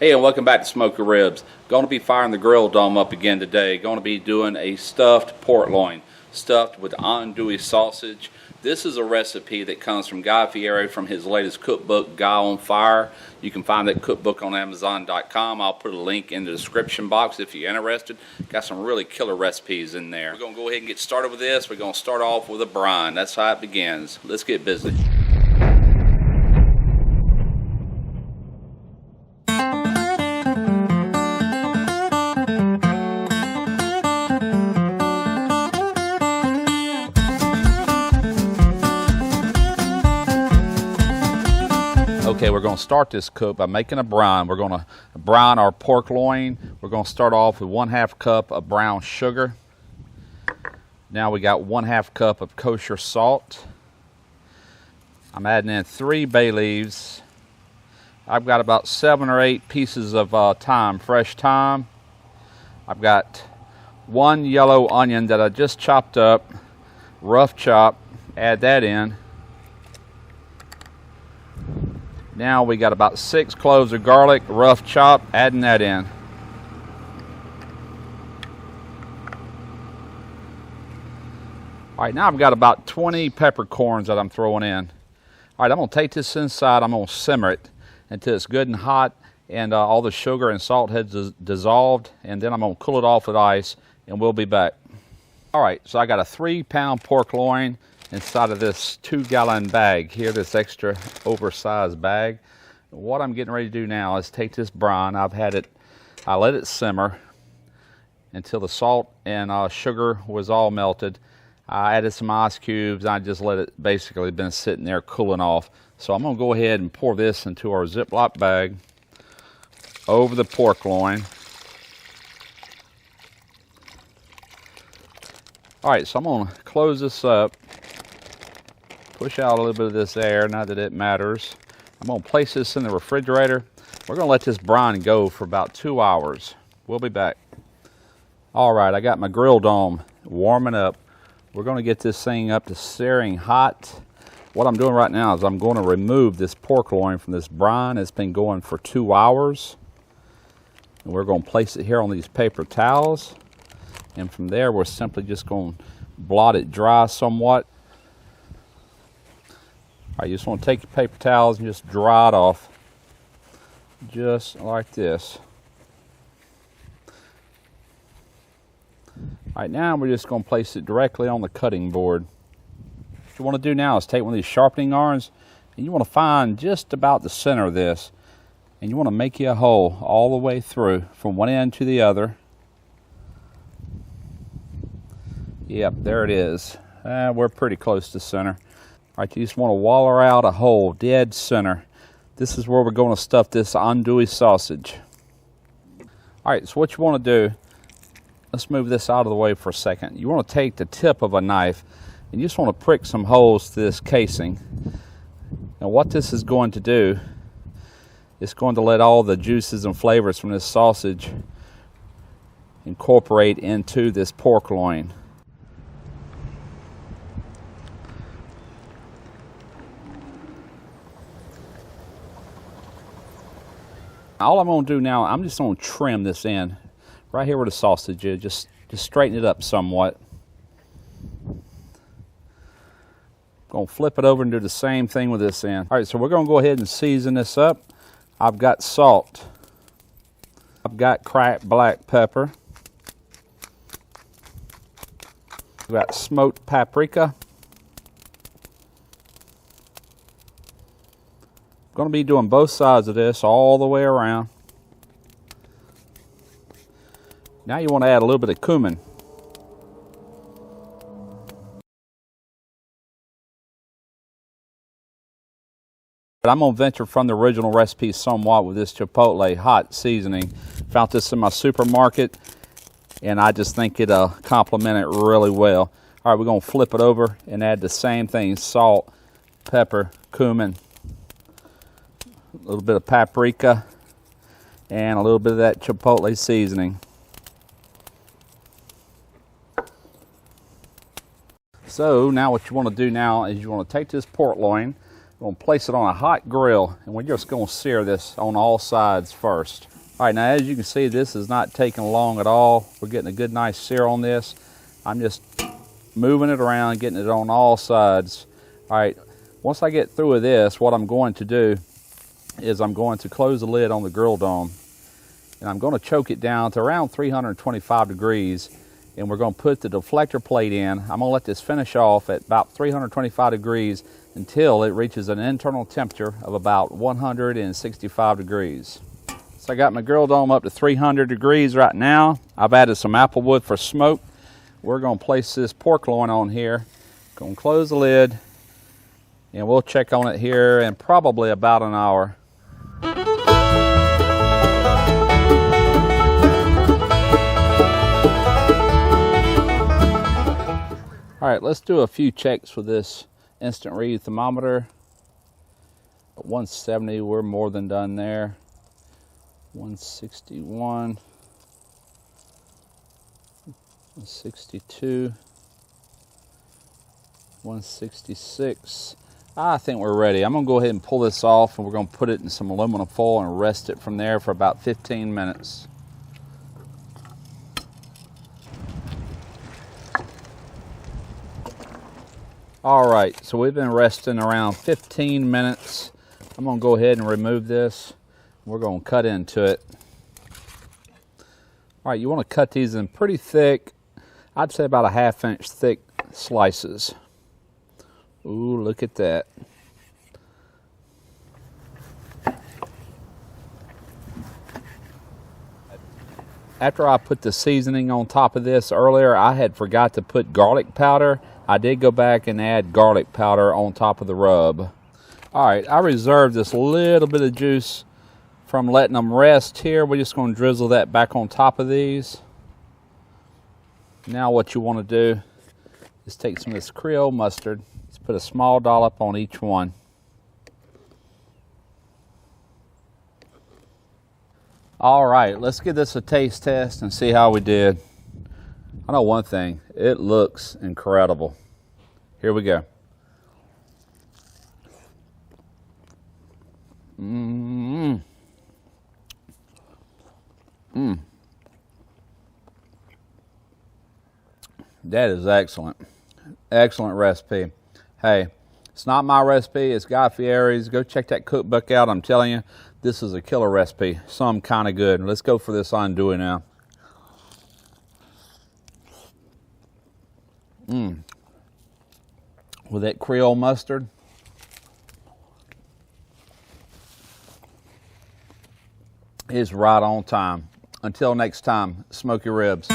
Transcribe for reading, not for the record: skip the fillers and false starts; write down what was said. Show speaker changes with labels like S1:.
S1: Hey, and welcome back to Smoker Ribs. Going to be firing the grill dome up again today. Going to be doing a stuffed pork loin, stuffed with andouille sausage. This is a recipe that comes from Guy Fieri from his latest cookbook, Guy on Fire. You can find that cookbook on Amazon.com. I'll put a link in the description box if you're interested. Got some really killer recipes in there. We're going to go ahead and get started with this. We're going to start off with a brine. That's how it begins. Let's get busy. Okay, we're going to start this cook by making a brine. We're going to brine our pork loin. We're going to start off with 1/2 cup of brown sugar. Now we got 1/2 cup of kosher salt. I'm adding in 3 bay leaves. I've got about 7 or 8 pieces of thyme, fresh thyme. I've got 1 yellow onion that I just chopped up, rough chop. Add that in. Now we got about 6 cloves of garlic, rough chop, adding that in. All right, now I've got about 20 peppercorns that I'm throwing in. All right, I'm gonna take this inside, I'm gonna simmer it until it's good and hot and all the sugar and salt has dissolved, and then I'm gonna cool it off with ice and we'll be back. All right, so I got a 3-pound pork loin inside of this 2-gallon bag here, this extra oversized bag. What I'm getting ready to do now is take this brine. I let it simmer until the salt and sugar was all melted. I added some ice cubes. I just let it basically been sitting there cooling off. So I'm gonna go ahead and pour this into our Ziploc bag over the pork loin. All right, so I'm gonna close this up. Push out a little bit of this air, not that it matters. I'm gonna place this in the refrigerator. We're gonna let this brine go for about 2 hours. We'll be back. All right, I got my grill dome warming up. We're gonna get this thing up to searing hot. What I'm doing right now is I'm gonna remove this pork loin from this brine. It's been going for 2 hours. And we're gonna place it here on these paper towels. And from there, we're simply just gonna blot it dry somewhat. All right, you just want to take your paper towels and just dry it off, just like this. All right, now we're just going to place it directly on the cutting board. What you want to do now is take one of these sharpening irons, and you want to find just about the center of this, and you want to make you a hole all the way through, from one end to the other. Yep, there it is. We're pretty close to center. All right, you just want to waller out a hole, dead center. This is where we're going to stuff this andouille sausage. All right, so what you want to do, let's move this out of the way for a second. You want to take the tip of a knife and you just want to prick some holes to this casing. Now what this is going to do, it's going to let all the juices and flavors from this sausage incorporate into this pork loin. All I'm going to do now, I'm just going to trim this in right here where the sausage is. Just straighten it up somewhat. Going to flip it over and do the same thing with this end. All right, so we're going to go ahead and season this up. I've got salt. I've got cracked black pepper. I've got smoked paprika. Going to be doing both sides of this all the way around. Now you want to add a little bit of cumin. But I'm going to venture from the original recipe somewhat with this chipotle hot seasoning. Found this in my supermarket and I just think it'll complement it really well. All right, we're going to flip it over and add the same thing: salt, pepper, cumin, a little bit of paprika, and a little bit of that chipotle seasoning. So now what you want to do now is you want to take this pork loin, We're going to place it on a hot grill, and we're just going to sear this on all sides first. All right, now as you can see, this is not taking long at all. We're getting a good nice sear on this. I'm just moving it around, getting it on all sides. All right, once I get through with this, what I'm going to do is I'm going to close the lid on the grill dome, and I'm going to choke it down to around 325 degrees, and we're going to put the deflector plate in. I'm going to let this finish off at about 325 degrees until it reaches an internal temperature of about 165 degrees. So I got my grill dome up to 300 degrees right now. I've added some apple wood for smoke. We're going to place this pork loin on here. Going to close the lid, and we'll check on it here in probably about an hour. All right, let's do a few checks with this instant read thermometer. At 170, we're more than done there. 161, 162, 166. I think we're ready. I'm gonna go ahead and pull this off, and we're gonna put it in some aluminum foil and rest it from there for about 15 minutes. All right, so we've been resting around 15 minutes. I'm gonna go ahead and remove this. We're gonna cut into it. All right, you wanna cut these in pretty thick, I'd say about a 1/2 inch thick slices. Ooh, look at that. After I put the seasoning on top of this earlier, I had forgot to put garlic powder. I did go back and add garlic powder on top of the rub. All right, I reserved this little bit of juice from letting them rest here. We're just going to drizzle that back on top of these. Now what you want to do is take some of this Creole mustard. Let's put a small dollop on each one. All right, let's give this a taste test and see how we did. I know one thing, it looks incredible. Here we go. That is excellent. Excellent recipe. Hey, it's not my recipe, it's Guy Fieri's. Go check that cookbook out. I'm telling you, this is a killer recipe. Some kind of good. Let's go for this andouille now. With that Creole mustard. It's right on time. Until next time, smoke your ribs.